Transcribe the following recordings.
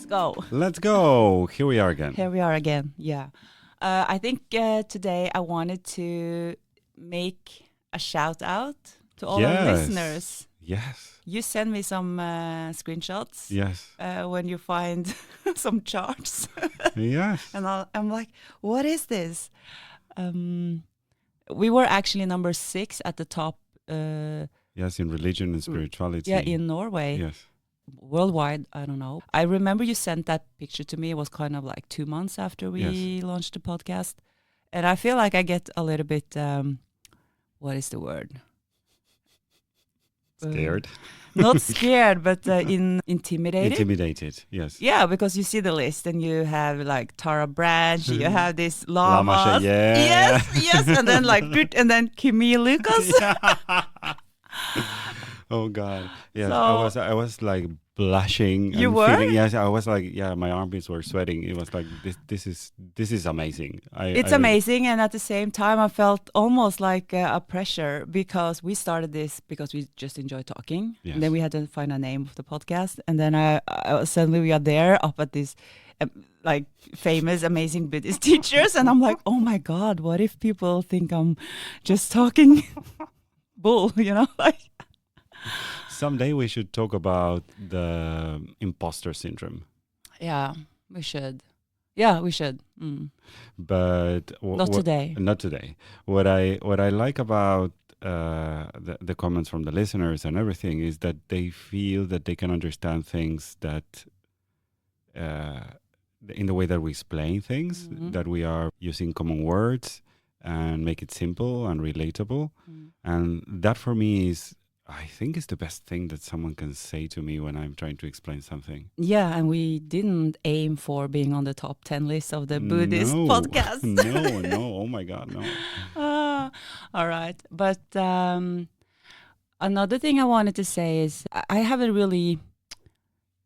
go. Let's go. Here we are again. Here we are again. Yeah. I think today I wanted to make a shout out to all our listeners. Yes. You send me some screenshots. Yes. When you find some charts. Yes. And I'm like, what is this? We were actually number 6 at the top. Yes, in religion and spirituality. Yeah, in Norway. Yes. Worldwide, I don't know. I remember you sent that picture to me. It was kind of like 2 months after we launched the podcast. And I feel like I get a little bit, what is the word? Scared? Not scared, but intimidated. Intimidated, yes. Yeah, because you see the list and you have like Tara Branch, you have this Lama. Yeah. Yes. And then like, and then Kimhye Lucas. Oh God! Yes, So, I was like blushing. You and were? feeling, yes, I was like, yeah, my armpits were sweating. It was like this is amazing. It's amazing, and at the same time, I felt almost like a pressure because we started this because we just enjoy talking, Yes. and then we had to find a name of the podcast, and then I suddenly we are there up at this. Like famous, amazing Buddhist teachers, and I'm like, oh my God, what if people think I'm just talking bull, like. Someday we should talk about the imposter syndrome. Yeah, we should. Yeah, we should. But Not today. Not today. What I like about the comments from the listeners and everything is that they feel that they can understand things that in the way that we explain things, that we are using common words and make it simple and relatable. And that for me is, I think, is the best thing that someone can say to me when I'm trying to explain something. Yeah, and we didn't aim for being on the top 10 list of the Buddhist podcast. No. Oh my God, no. All right. But another thing I wanted to say is I haven't really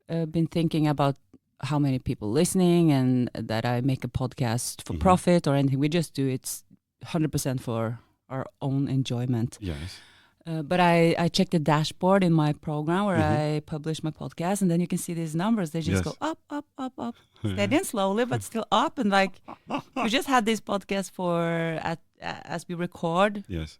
been thinking about how many people listening and that I make a podcast for profit or anything. We just do it 100% for our own enjoyment. Yes. But I check the dashboard in my program where I publish my podcast, and then you can see these numbers. They just go up, steady and slowly, but still up. And like, we just had this podcast as we record. Yes.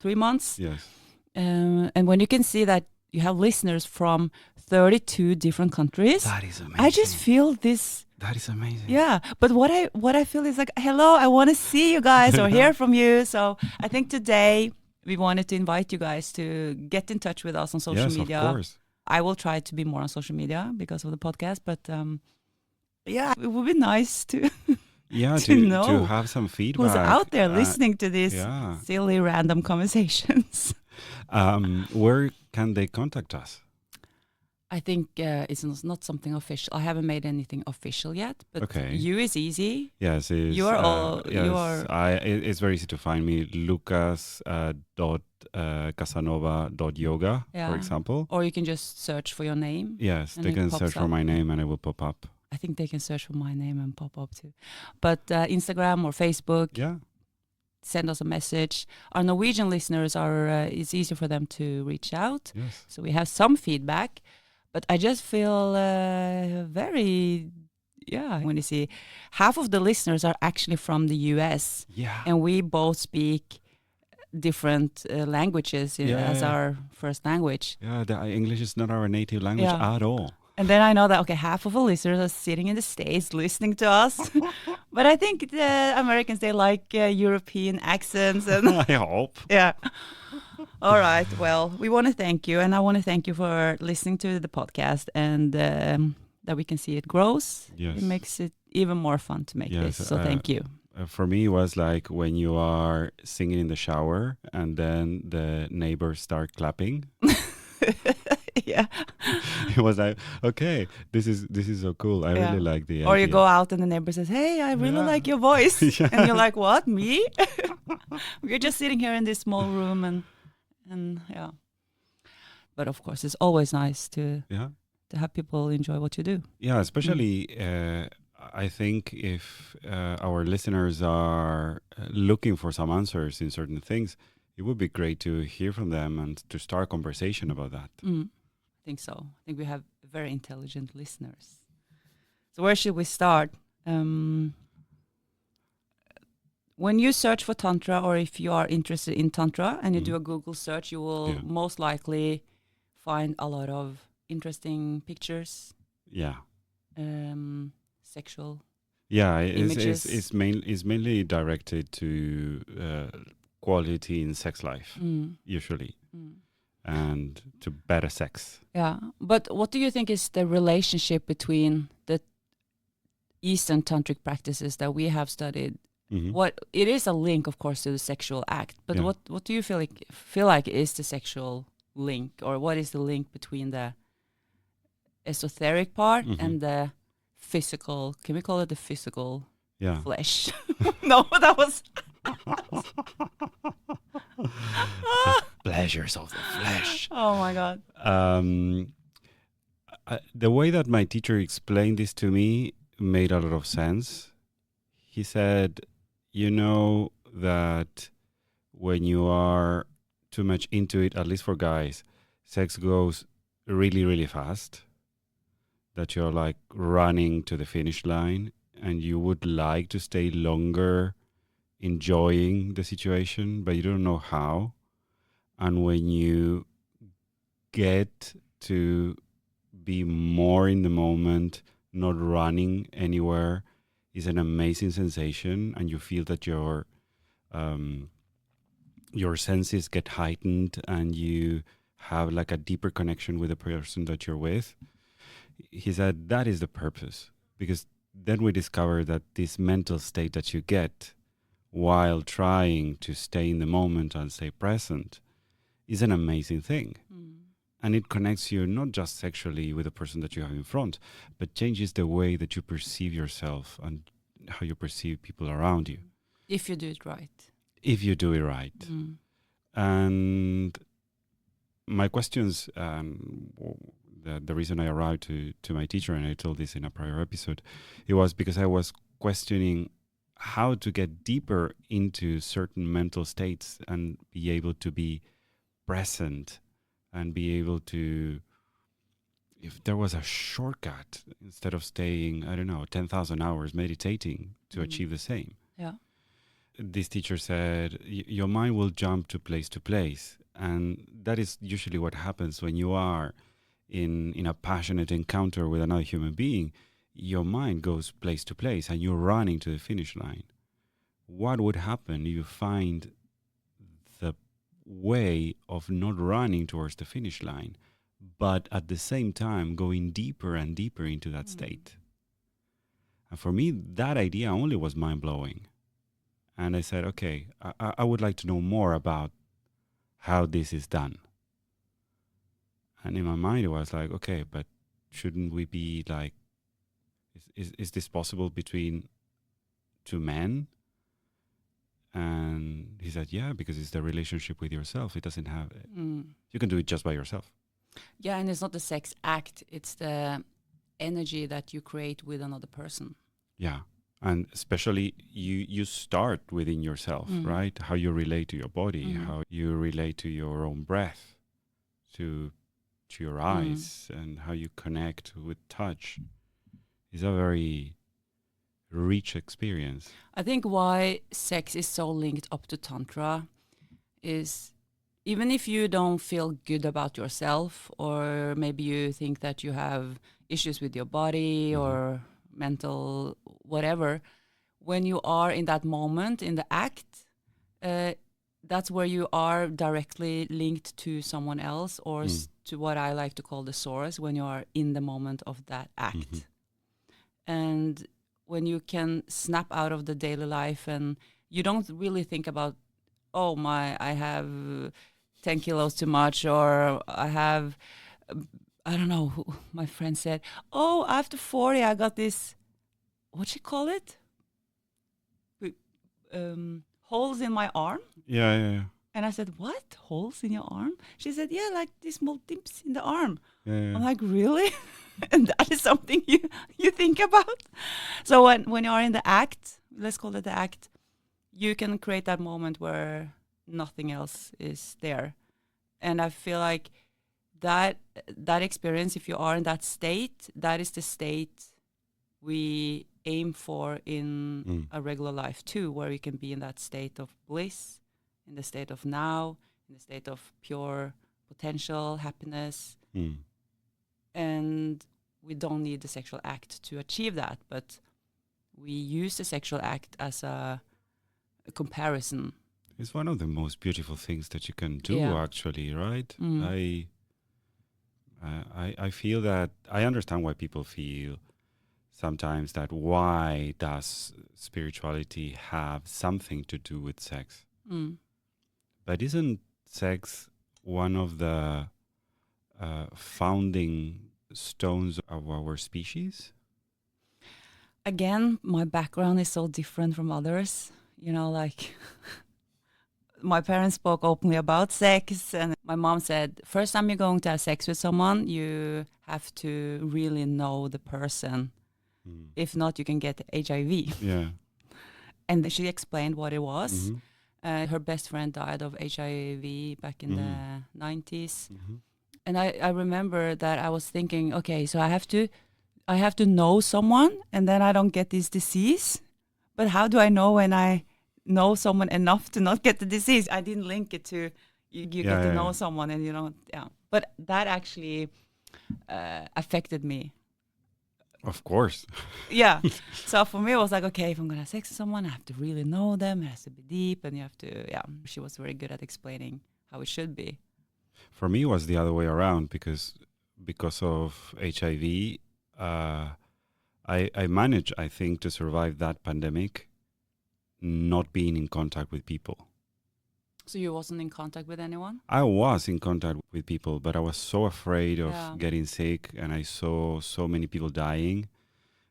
3 months. Yes. And when you can see that you have listeners from 32 different countries. That is amazing. I just feel this. That is amazing. Yeah, but what I feel is like, hello, I want to see you guys or hear from you. So I think today we wanted to invite you guys to get in touch with us on social media. Yes, of course. I will try to be more on social media because of the podcast, but yeah, it would be nice to to know to have some feedback. who's out there listening to these silly random conversations. Where can they contact us? I think it's not something official. I haven't made anything official yet, but you is easy. Yes, you are all. Yes, you are. It's very easy to find me. Lucas.casanova.yoga, for example. Or you can just search for your name. Yes, they can search for my name and it will pop up. I think they can search for my name and pop up too. But Instagram or Facebook. Yeah. Send us a message. Our Norwegian listeners it's easier for them to reach out. Yes. So we have some feedback. But I just feel very, when you see half of the listeners are actually from the US. Yeah. And we both speak different languages as our first language. Yeah, English is not our native language at all. And then I know that, half of our listeners are sitting in the States listening to us. But I think the Americans, they like European accents. And I hope. Yeah. All right. Well, we want to thank you. And I want to thank you for listening to the podcast and that we can see it grows. Yes. It makes it even more fun to make this. So thank you. For me, it was like when you are singing in the shower and then the neighbors start clapping. Yeah. It was like, okay, this is so cool. I really like the idea. Or you go out and the neighbor says, hey, I really like your voice. And you're like, what, me? We're just sitting here in this small room and yeah. But of course, it's always nice to have people enjoy what you do. Yeah, especially I think if our listeners are looking for some answers in certain things, it would be great to hear from them and to start a conversation about that. I think so. I think we have very intelligent listeners. So where should we start? When you search for Tantra, or if you are interested in Tantra and you do a Google search, you will most likely find a lot of interesting pictures. Yeah. Sexual It's images. mainly directed to quality in sex life, usually, and to better sex. Yeah. But what do you think is the relationship between the Eastern tantric practices that we have studied? What it is a link, of course, to the sexual act. But what do you feel like is the sexual link, or what is the link between the esoteric part and the physical? Can we call it the physical flesh? No, that was the pleasures of the flesh. Oh my God. The way that my teacher explained this to me made a lot of sense. He said, you know that when you are too much into it, at least for guys, sex goes really, really fast. That you're like running to the finish line and you would like to stay longer enjoying the situation, but you don't know how. And when you get to be more in the moment, not running anywhere, is an amazing sensation, and you feel that your senses get heightened and you have like a deeper connection with the person that you're with. He said that is the purpose, because then we discover that this mental state that you get while trying to stay in the moment and stay present is an amazing thing. And it connects you not just sexually with the person that you have in front, but changes the way that you perceive yourself and how you perceive people around you. If you do it right. If you do it right. And my questions, the reason I arrived to my teacher, and I told this in a prior episode, it was because I was questioning how to get deeper into certain mental states and be able to be present and be able to, if there was a shortcut, instead of staying, 10,000 hours meditating to achieve the same. Yeah. This teacher said, your mind will jump to place. And that is usually what happens when you are in a passionate encounter with another human being. Your mind goes place to place and you're running to the finish line. What would happen if you find the way of not running towards the finish line, but at the same time going deeper and deeper into that state? And for me, that idea only was mind-blowing. And I said, okay, I would like to know more about how this is done. And in my mind, it was like, okay, but shouldn't we be like, is this possible between two men? And he said, yeah, because it's the relationship with yourself. It doesn't have, you can do it just by yourself. Yeah, and it's not the sex act. It's the energy that you create with another person. Yeah. And especially you start within yourself, right? How you relate to your body, how you relate to your own breath, to your eyes, and how you connect with touch. It's a very rich experience. I think why sex is so linked up to Tantra is, even if you don't feel good about yourself, or maybe you think that you have issues with your body or mental whatever, when you are in that moment, in the act, that's where you are directly linked to someone else, or to what I like to call the source, when you are in the moment of that act. And when you can snap out of the daily life and you don't really think about, oh, I have 10 kilos too much, or I have, I don't know, my friend said, oh, after 40, I got this, what you call it? Holes in my arm. Yeah. And I said, what? Holes in your arm? She said, yeah, like these small dips in the arm. Yeah. I'm like, really? And that is something you think about? So when you are in the act, let's call it the act, you can create that moment where nothing else is there. And I feel like that experience, if you are in that state, that is the state we aim for in a regular life too, where we can be in that state of bliss, in the state of now, in the state of pure potential, happiness. And we don't need the sexual act to achieve that, but we use the sexual act as a comparison. It's one of the most beautiful things that you can do, actually, right? I feel that I understand why people feel sometimes that why does spirituality have something to do with sex? But isn't sex one of the founding stones of our species? Again, my background is so different from others. You know, like my parents spoke openly about sex, and my mom said, first time you're going to have sex with someone, you have to really know the person. If not, you can get HIV. Yeah. And she explained what it was. Her best friend died of HIV back in the 90s. And I remember that I was thinking, okay, so I have to know someone, and then I don't get this disease. But how do I know when I know someone enough to not get the disease? I didn't link it to you get to know someone, and you don't. Yeah, but that actually affected me. Of course. Yeah. So for me, it was like, okay, if I'm gonna have sex with someone, I have to really know them. It has to be deep, and you have to. Yeah, she was very good at explaining how it should be. For me, it was the other way around because of HIV. I managed, I think, to survive that pandemic, not being in contact with people. So you wasn't in contact with anyone? I was in contact with people, but I was so afraid of getting sick, and I saw so many people dying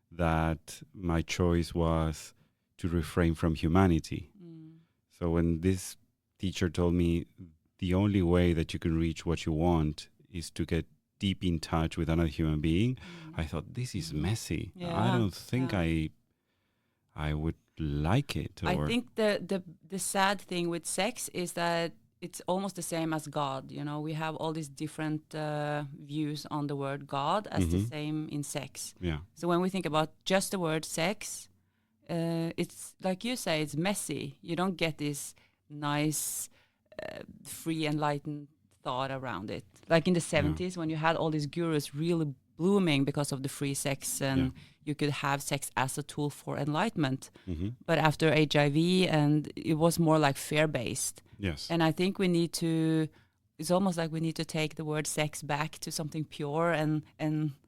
that my choice was to refrain from humanity. So when this teacher told me the only way that you can reach what you want is to get deep in touch with another human being, I thought, this is messy. I don't think I would like it. I think the sad thing with sex is that it's almost the same as God. You know, we have all these different views on the word God as the same in sex. Yeah. So when we think about just the word sex, it's like you say, it's messy. You don't get this nice, free, enlightened thought around it. Like in the 70s when you had all these gurus really blooming because of the free sex, and you could have sex as a tool for enlightenment. But after HIV, and it was more like fear-based. Yes. And I think we need to, it's almost like we need to take the word sex back to something pure and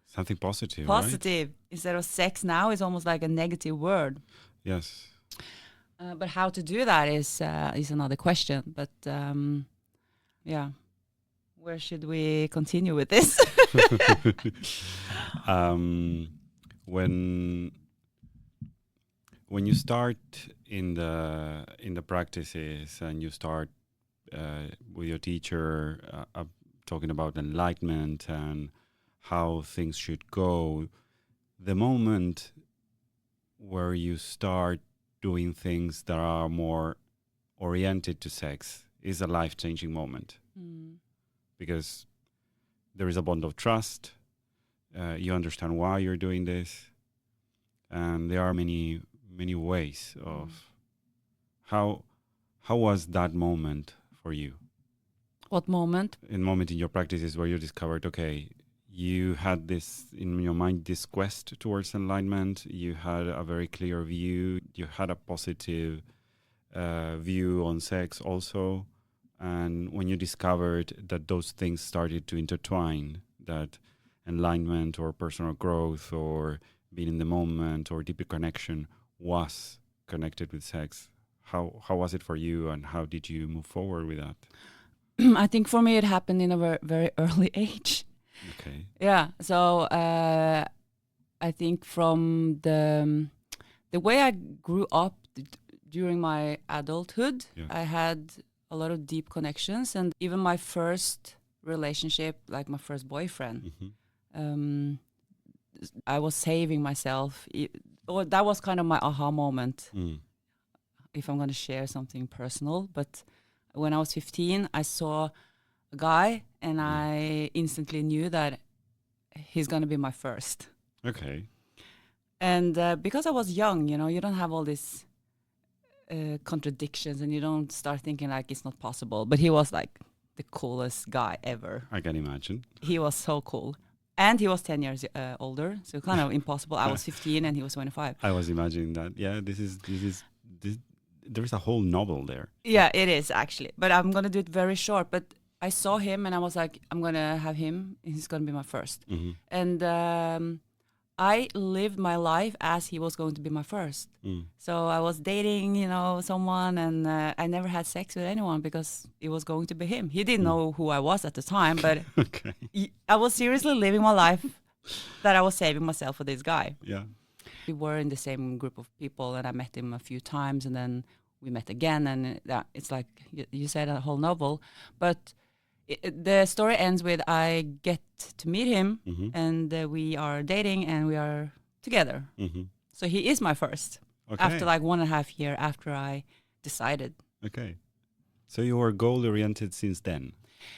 something positive. Positive. Right? Instead of sex now is almost like a negative word. Yes. But how to do that is another question. But yeah. Where should we continue with this? When you start in the practices and you start with your teacher talking about enlightenment and how things should go, the moment where you start doing things that are more oriented to sex is a life-changing moment. Because there is a bond of trust. You understand why you're doing this. And there are many ways of how was that moment for you? What moment? A moment in your practices where you discovered, okay, you had this in your mind, this quest towards enlightenment. You had a very clear view. You had a positive view on sex also. And when you discovered that those things started to intertwine, that enlightenment or personal growth or being in the moment or deeper connection was connected with sex, how was it for you, and how did you move forward with that? I think for me it happened in a very, very early age. Okay. Yeah. So I think from the way I grew up during my adulthood, I had a lot of deep connections, and even my first relationship, like my first boyfriend, I was saving myself. That was kind of my aha moment. If I'm going to share something personal, but when I was 15, I saw a guy, and I instantly knew that he's going to be my first. Okay. And because I was young, you don't have all these contradictions, and you don't start thinking like it's not possible. But he was like the coolest guy ever. I can imagine. He was so cool. And he was 10 years older, so kind of impossible. I was 15 and he was 25. I was imagining that. Yeah, this, there's a whole novel there. Yeah, it is actually. But I'm going to do it very short. But I saw him and I was like, I'm going to have him. He's going to be my first. Mm-hmm. And I lived my life as he was going to be my first. So I was dating, someone, and I never had sex with anyone because it was going to be him. He didn't know who I was at the time, but Okay. I was seriously living my life that I was saving myself for this guy. Yeah. We were in the same group of people, and I met him a few times, and then we met again, and it's like you said, a whole novel. But the story ends with I get to meet him, and we are dating, and we are together. So he is my first. Okay. After like 1.5 years after I decided. Okay. So you were goal-oriented since then?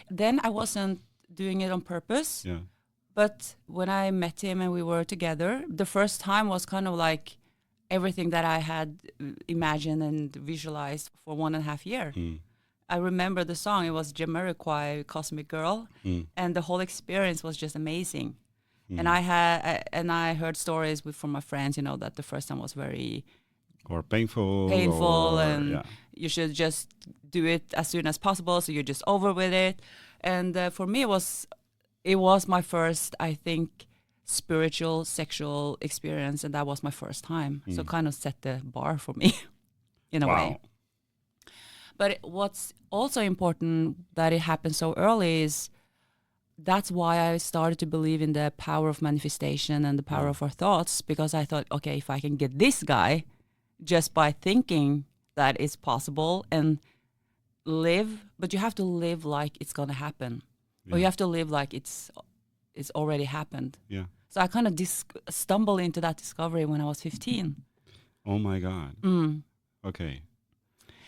Then I wasn't doing it on purpose. Yeah. But when I met him and we were together, the first time was kind of like everything that I had imagined and visualized for 1.5 years. I remember the song. It was Jamiroquai, Cosmic Girl, and the whole experience was just amazing. And I heard stories from my friends, that the first time was very painful, and you should just do it as soon as possible, so you're just over with it. And for me, it was my first, I think, spiritual sexual experience, and that was my first time. So kind of set the bar for me in a way. But what's also important that it happened so early is that's why I started to believe in the power of manifestation and the power of our thoughts, because I thought, okay, if I can get this guy just by thinking that it's possible and live, but you have to live like it's going to happen. Or you have to live like it's already happened. Yeah. So I kind of stumbled into that discovery when I was 15. Oh my God. Okay.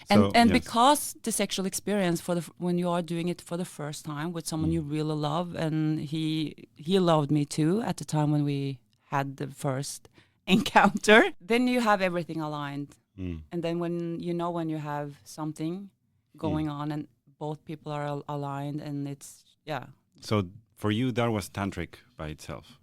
And because the sexual experience when you are doing it for the first time with someone you really love, and he loved me too at the time when we had the first encounter, then you have everything aligned. And then when you have something going on and both people are aligned, and it's So for you, that was tantric by itself.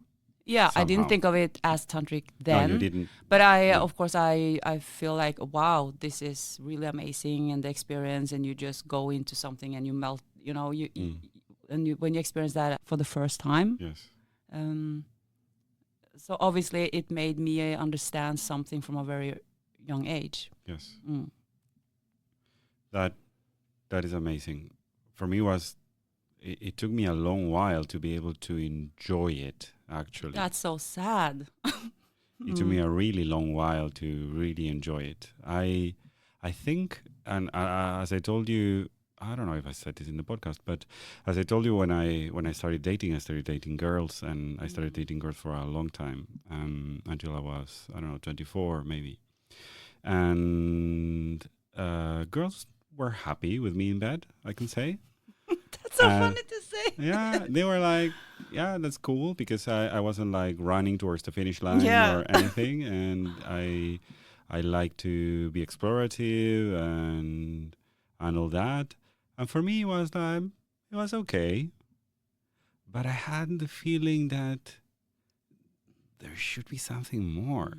Yeah, somehow. I didn't think of it as tantric then. No, you didn't. But of course, I feel like, wow, this is really amazing, and the experience, and you just go into something and you melt, when you experience that for the first time. Yes. So obviously, it made me understand something from a very young age. Yes. That is amazing. For me, it took me a long while to be able to enjoy it, actually. That's so sad. It took me a really long while to really enjoy it. I think, and as I told you, I don't know if I said this in the podcast, but as I told you, when I started dating girls, and I started dating girls for a long time, until I was, 24 maybe. And girls were happy with me in bed, I can say. That's so funny to say. Yeah, they were like, yeah, that's cool, because I wasn't like running towards the finish line or anything, and I like to be explorative and all that. And for me, it was okay, but I had the feeling that there should be something more,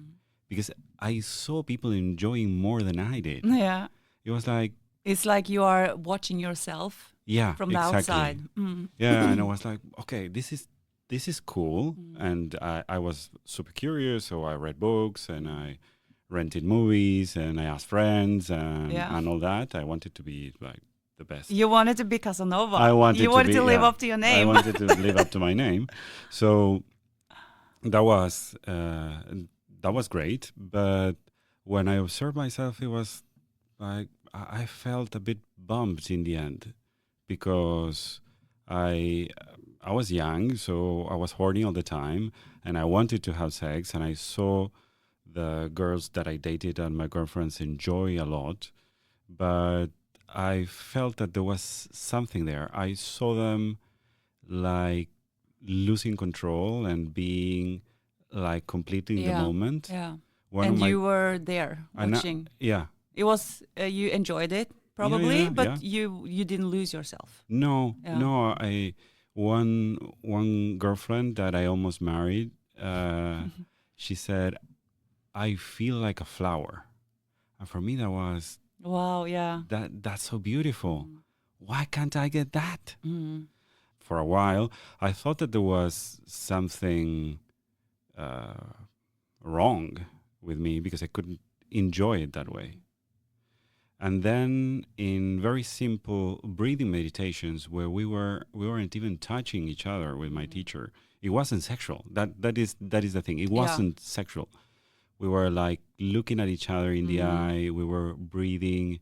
because I saw people enjoying more than I did. Yeah, it was like, it's like you are watching yourself. Yeah, from the outside. Yeah, and I was like, okay, this is cool. And I was super curious, so I read books and I rented movies and I asked friends and all that. I wanted to be like the best. You wanted to be Casanova. I wanted you wanted to live up to your name. I wanted to live up to my name. So that was great. But when I observed myself, it was like I felt a bit bummed in the end. Because I was young, so I was horny all the time, and I wanted to have sex, and I saw the girls that I dated and my girlfriends enjoy a lot, but I felt that there was something there. I saw them like losing control and being like completely in the Yeah. moment. Yeah. One And of my you were there watching. yeah. It was you enjoyed it probably, but you didn't lose yourself. No, Yeah. no. One girlfriend that I almost married. She said, "I feel like a flower," and for me that was Wow. Yeah. that's so beautiful. Why can't I get that? Mm. For a while, I thought that there was something wrong with me because I couldn't enjoy it that way. And then in very simple breathing meditations where we weren't even touching each other with my teacher. It wasn't sexual. That is the thing. It wasn't sexual. We were like looking at each other in the eye. We were breathing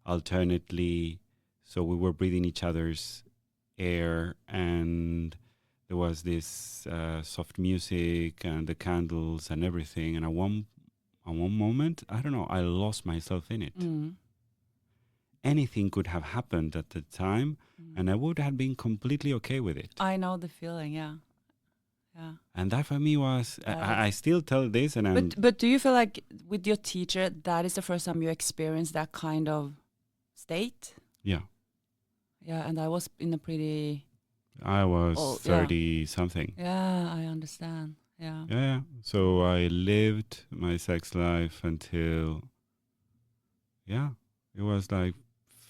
alternately. So we were breathing each other's air, and there was this soft music and the candles and everything. And at one moment, I don't know, I lost myself in it. Anything could have happened at the time, and I would have been completely okay with it. I know the feeling. Yeah. Yeah. And that for me was, I still tell this, and but do you feel like with your teacher that is the first time you experienced that kind of state? Yeah. Yeah, and I was in a pretty. I was 30 something. Yeah, I understand. Yeah. Yeah. So I lived my sex life until, it was like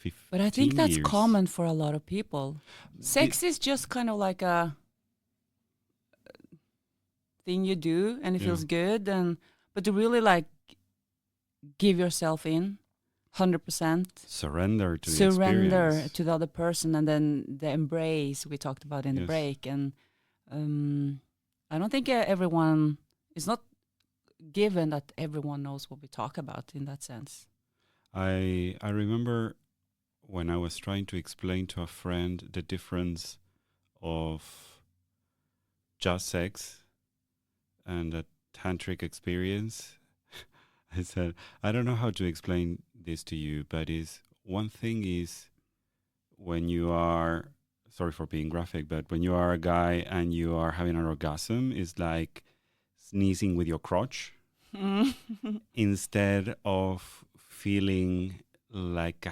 15 But I think that's years. common for a lot of people. Sex is just kind of like a thing you do, and it feels good, but to really like give yourself in 100%, surrender to the experience. to the other person, and then the embrace we talked about in the break. And I don't think everyone, it's not given that everyone knows what we talk about in that sense. I remember when I was trying to explain to a friend the difference of just sex and a tantric experience. I said, I don't know how to explain this to you, but one thing is when you are, sorry for being graphic, but when you are a guy and you are having an orgasm, it's like sneezing with your crotch instead of feeling like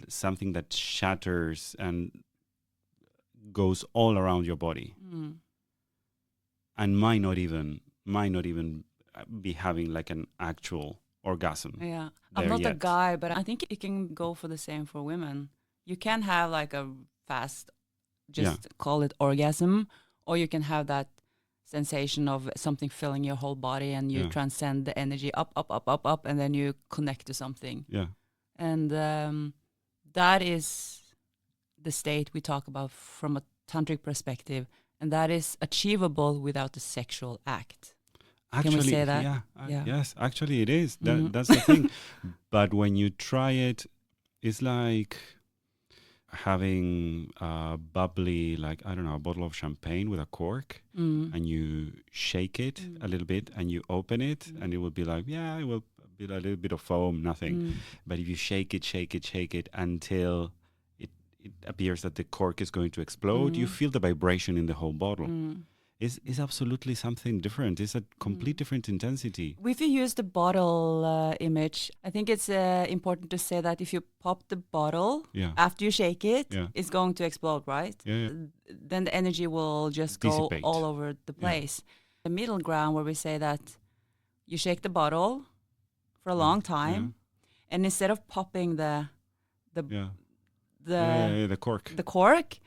something that shatters and goes all around your body. And might not even be having like an actual orgasm. Yeah, I'm not a guy, but I think it can go for the same for women. You can have like a fast, call it orgasm, or you can have that sensation of something filling your whole body, and you transcend the energy up, and then you connect to something. Yeah, and that is the state we talk about from a tantric perspective, and that is achievable without the sexual act. Actually, can we say that? Yes, actually it is. That's the thing. But when you try it, it's like having a bubbly, like, I don't know, a bottle of champagne with a cork, and you shake it a little bit and you open it, and it will be like, it will be a little bit of foam, nothing. But if you shake it until it appears that the cork is going to explode, you feel the vibration in the whole bottle. Is absolutely something different. It's a complete different intensity. If you use the bottle image, I think it's important to say that if you pop the bottle after you shake it, it's going to explode, right? Then the energy will just dissipate. Go all over the place. The middle ground where we say that you shake the bottle for a long time, and instead of popping the cork,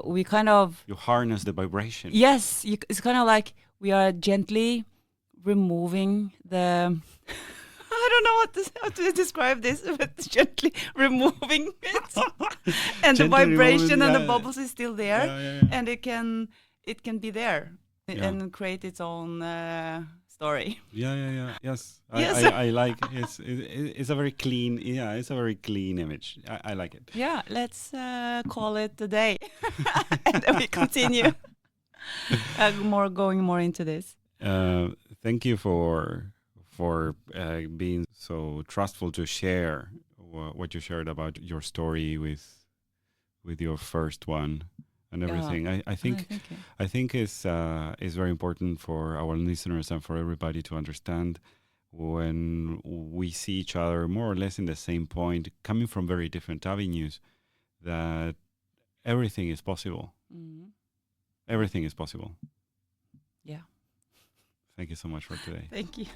we kind of... You harness the vibration. Yes, it's kind of like we are gently removing the... I don't know how to describe this, but gently removing it. And the vibration and the bubbles is still there. And it can be there and create its own story. Yes. I like it. It's a very clean, it's a very clean image. I like it. Yeah, let's call it a day. And then we continue going more into this. Thank you for being so trustful to share what you shared about your story with your first one. and everything. I think I think is very important for our listeners and for everybody to understand when we see each other more or less in the same point, coming from very different avenues, that everything is possible. Mm-hmm. Everything is possible. Yeah. Thank you so much for today. Thank you.